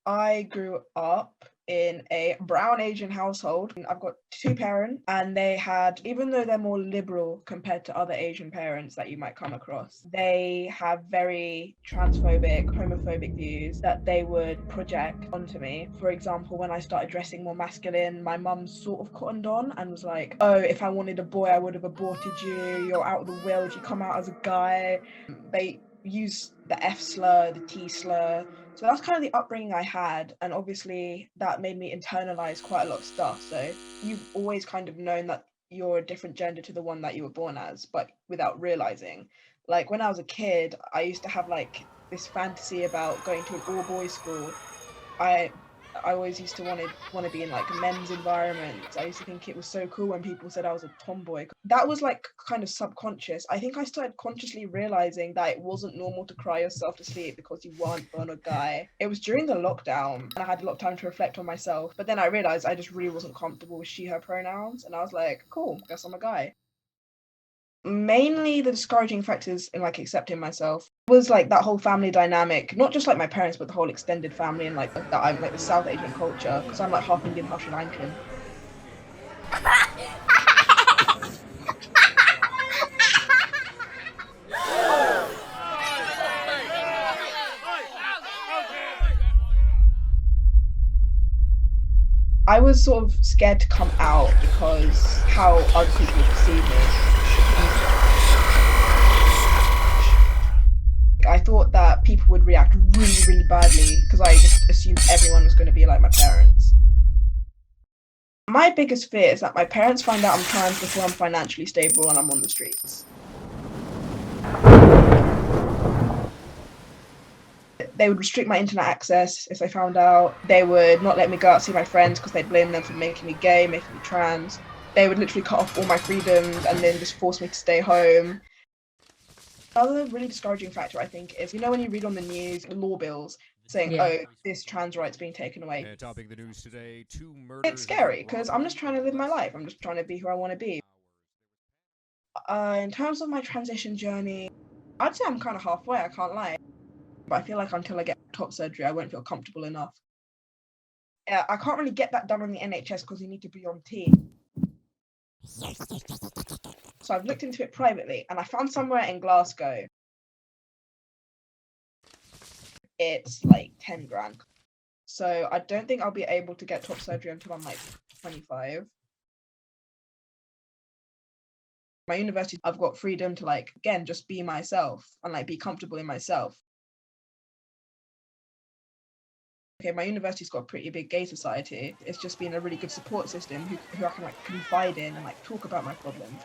I grew up in a brown Asian household. I've got two parents, and they had, even though they're more liberal compared to other Asian parents that you might come across, they have very transphobic, homophobic views that they would project onto me. For example, when I started dressing more masculine, my mum sort of cottoned on and was like, oh, if I wanted a boy, I would have aborted you. You're out of the world. You come out as a guy. They use the F slur, the T slur. So that's kind of the upbringing I had, and obviously that made me internalize quite a lot of stuff. So you've always kind of known that you're a different gender to the one that you were born as, but without realizing. Like when I was a kid, I used to have like this fantasy about going to an all boys school. I I always used to want to be in like men's environments. I used to think it was so cool when people said I was a tomboy. That was like kind of subconscious. I think I started consciously realizing that it wasn't normal to cry yourself to sleep because you weren't born a guy. It was during the lockdown and I had a lot of time to reflect on myself. But then I realized I just really wasn't comfortable with she, her pronouns. And I was like, cool, I guess I'm a guy. Mainly the discouraging factors in like accepting myself was like that whole family dynamic, not just like my parents, but the whole extended family and like that I'm like the South Asian culture because I'm like half Indian, half Sri Lankan. I was sort of scared to come out because how other people would perceive me. I thought that people would react really, really badly because I just assumed everyone was going to be like my parents. My biggest fear is that my parents find out I'm trans before I'm financially stable and I'm on the streets. They would restrict my internet access if they found out. They would not let me go out see my friends because they'd blame them for making me gay, making me trans. They would literally cut off all my freedoms and then just force me to stay home. Another really discouraging factor, I think, is when you read on the news law bills saying, Yeah. oh, this trans right's being taken away. Topping the news today, two It's murders. scary because I'm just trying to live my life. I'm just trying to be who I want to be. In terms of my transition journey, I'd say I'm kind of halfway, I can't lie. But I feel like until I get top surgery, I won't feel comfortable enough. Yeah, I can't really get that done on the NHS because you need to be on T. So I've looked into it privately and I found somewhere in Glasgow. It's like 10 grand. So I don't think I'll be able to get top surgery until I'm like 25. My university, I've got freedom to like, again, just be myself and like be comfortable in myself. Okay, my university's got a pretty big gay society. It's just been a really good support system who I can like confide in and like talk about my problems.